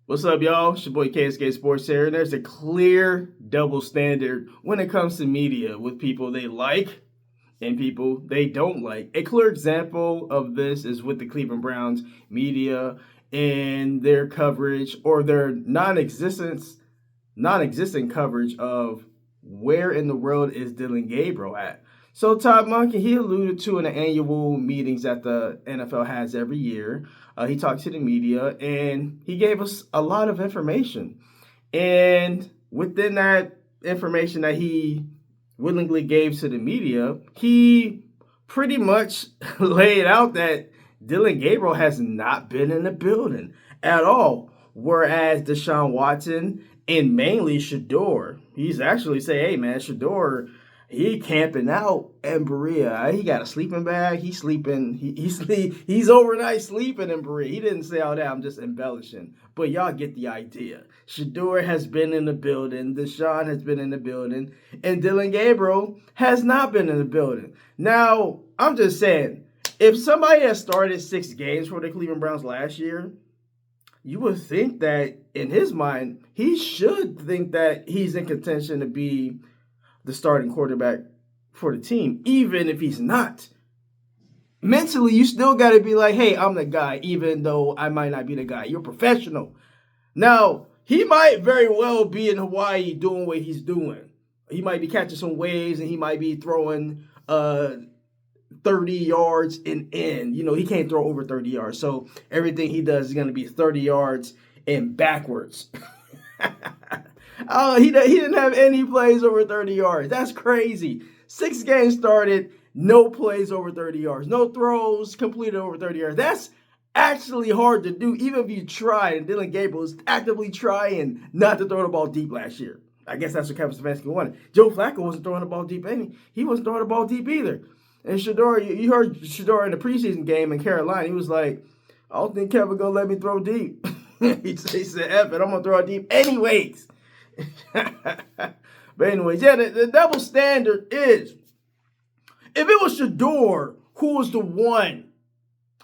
What's up, y'all? It's your boy KSK Sports here, and there's a clear double standard when it comes to media with people they like and people they don't like. A clear example of this is with the Cleveland Browns media and their coverage or their non-existent coverage of where in the world is Dillon Gabriel at. So Todd Monken, he alluded to in the annual meetings that the NFL has every year. He talked to the media and he gave us a lot of information. And within that information that he willingly gave to the media, he pretty much laid out that Dillon Gabriel has not been in the building at all. Whereas Deshaun Watson and mainly Shedeur, he's actually say, hey man, Shedeur, he camping out in Berea. He got a sleeping bag. He's sleeping. He's overnight sleeping in Berea. He didn't say all that. I'm just embellishing. But y'all get the idea. Shedeur has been in the building. Deshaun has been in the building. And Dillon Gabriel has not been in the building. Now, I'm just saying, if somebody has started 6 games for the Cleveland Browns last year, you would think that in his mind, he should think that he's in contention to be the starting quarterback for the team, even if he's not. Mentally, you still got to be like, hey, I'm the guy, even though I might not be the guy. You're a professional. Now, he might very well be in Hawaii doing what he's doing. He might be catching some waves and he might be throwing 30 yards and in. You know, he can't throw over 30 yards. So everything he does is going to be 30 yards and backwards. Oh, he didn't have any plays over 30 yards. That's crazy. 6 games started, no plays over 30 yards. No throws completed over 30 yards. That's actually hard to do, even if you try. And Dillon Gabriel is actively trying not to throw the ball deep last year. I guess that's what Kevin Stefanski wanted. Joe Flacco wasn't throwing the ball deep, and he wasn't throwing the ball deep either. And Shedeur, you heard Shedeur in the preseason game in Carolina. He was like, I don't think Kevin going to let me throw deep. he said, F it, I'm going to throw it deep anyways. But anyways, yeah, the double standard is, if it was Shedeur who was the one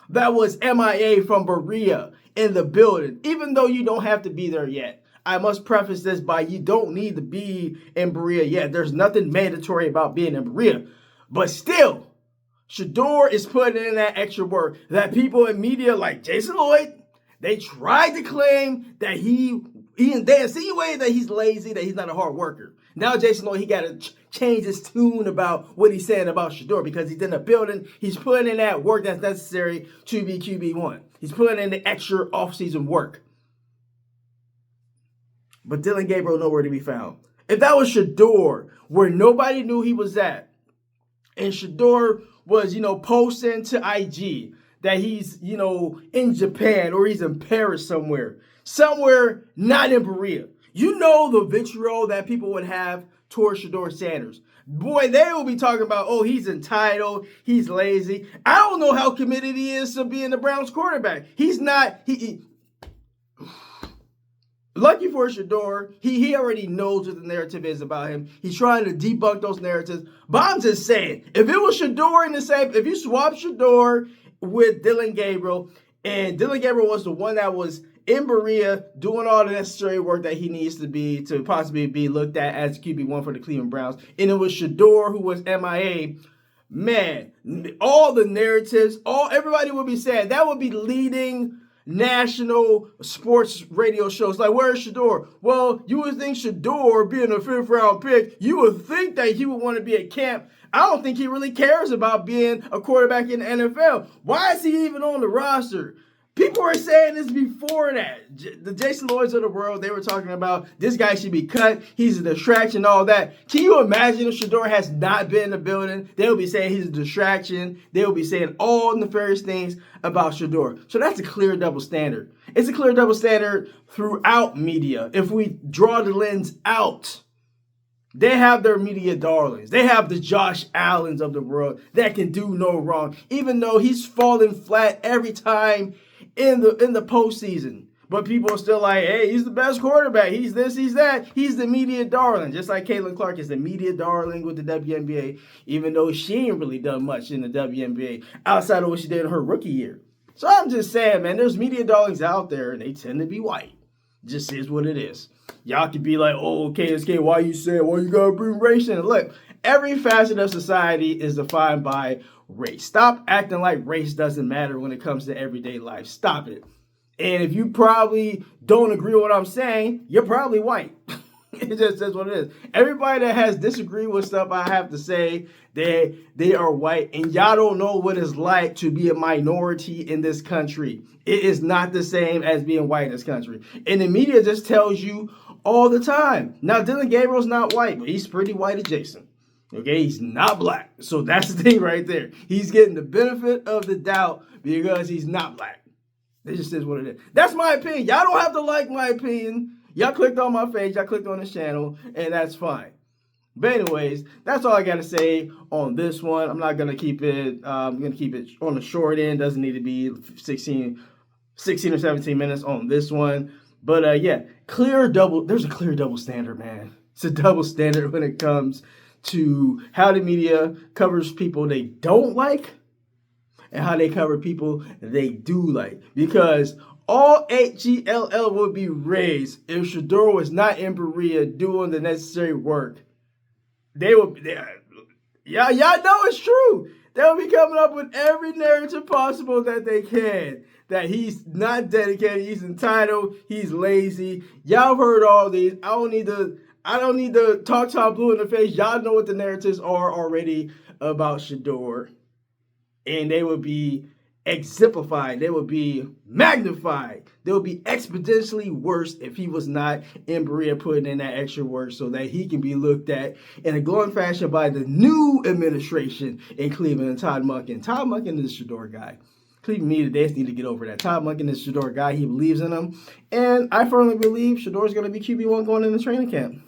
that was MIA from Berea in the building, even though you don't have to be there yet. I must preface this by you don't need to be in Berea yet. There's nothing mandatory about being in Berea. But still, Shedeur is putting in that extra work that people in media like Jason Lloyd, they tried to claim that they insinuated that he's lazy, that he's not a hard worker. Now Jason Lloyd, he got to change his tune about what he's saying about Shedeur because he's in the building. He's putting in that work that's necessary to be QB1. He's putting in the extra offseason work. But Dillon Gabriel nowhere to be found. If that was Shedeur, where nobody knew he was at, and Shedeur was, posting to IG that he's, in Japan or he's in Paris somewhere not in Berea. You know the vitriol that people would have towards Shedeur Sanders. Boy, they will be talking about, oh, he's entitled, he's lazy. I don't know how committed he is to being the Browns quarterback. He's not, lucky for Shedeur, he already knows what the narrative is about him. He's trying to debunk those narratives. But I'm just saying, if it was Shedeur in the same, if you swap Shedeur with Dillon Gabriel, and Dillon Gabriel was the one that was in Berea doing all the necessary work that he needs to be to possibly be looked at as QB1 for the Cleveland Browns, and it was Shedeur who was MIA, man, all the narratives, everybody would be saying that would be leading national sports radio shows. Like, where's Shedeur? Well, you would think Shedeur, being a 5th round pick, you would think that he would want to be at camp. I don't think he really cares about being a quarterback in the NFL. Why is he even on the roster? People were saying this before that. The Jason Lloyds of the world, they were talking about this guy should be cut. He's a distraction, all that. Can you imagine if Shedeur has not been in the building? They'll be saying he's a distraction. They'll be saying all nefarious things about Shedeur. So that's a clear double standard. It's a clear double standard throughout media. If we draw the lens out, they have their media darlings. They have the Josh Allens of the world that can do no wrong, even though he's falling flat every time in the postseason. But people are still like, hey, he's the best quarterback. He's this, he's that. He's the media darling. Just like Caitlin Clark is the media darling with the WNBA, even though she ain't really done much in the WNBA outside of what she did in her rookie year. So I'm just saying, man, there's media darlings out there, and they tend to be white. Just is what it is. Y'all could be like, oh, KSK, why you gotta bring race in? Look, every facet of society is defined by race. Stop acting like race doesn't matter when it comes to everyday life. Stop it. And if you probably don't agree with what I'm saying, you're probably white. It just says what it is. Everybody that has disagreed with stuff I have to say, they are white, and y'all don't know what it's like to be a minority in this country. It is not the same as being white in this country. And the media just tells you all the time. Now, Dillon Gabriel's not white, but he's pretty white adjacent. Okay, he's not black. So that's the thing right there. He's getting the benefit of the doubt because he's not black. It just is what it is. That's my opinion. Y'all don't have to like my opinion. Y'all clicked on my page, y'all clicked on the channel, and that's fine. But anyways, that's all I got to say on this one. I'm not going to keep it, I'm going to keep it on the short end. Doesn't need to be 16 or 17 minutes on this one. But yeah, there's a clear double standard, man. It's a double standard when it comes to how the media covers people they don't like and how they cover people they do like. Because all HGLL would be raised if Shedeur was not in Berea doing the necessary work. Y'all know it's true. They'll be coming up with every narrative possible that they can. That he's not dedicated, he's entitled, he's lazy. Y'all heard all these. I don't need to talk Tom Blue in the face. Y'all know what the narratives are already about Shedeur. And they would be exemplified. They would be magnified. They would be exponentially worse if he was not in Berea putting in that extra work so that he can be looked at in a glowing fashion by the new administration in Cleveland and Todd Monken. Todd Monken is the Shedeur guy. Cleveland media, they just need to get over that. Todd Monken is the Shedeur guy. He believes in him. And I firmly believe Shedeur is going to be QB1 going into training camp.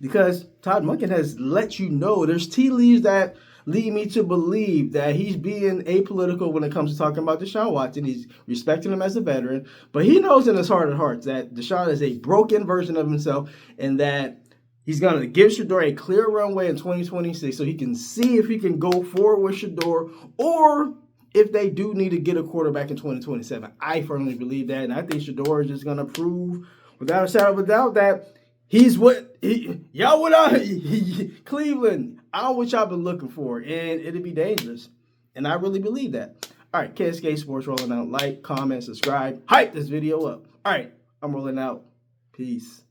Because Todd Monken has let you know there's tea leaves that lead me to believe that he's being apolitical when it comes to talking about Deshaun Watson. He's respecting him as a veteran, but he knows in his heart of hearts that Deshaun is a broken version of himself and that he's going to give Shedeur a clear runway in 2026 so he can see if he can go forward with Shedeur or if they do need to get a quarterback in 2027. I firmly believe that, and I think Shedeur is just going to prove without a shadow of a doubt that he's Cleveland, I'm what y'all been looking for, and it'll be dangerous. And I really believe that. All right, KSK Sports rolling out. Like, comment, subscribe. Hype this video up. All right, I'm rolling out. Peace.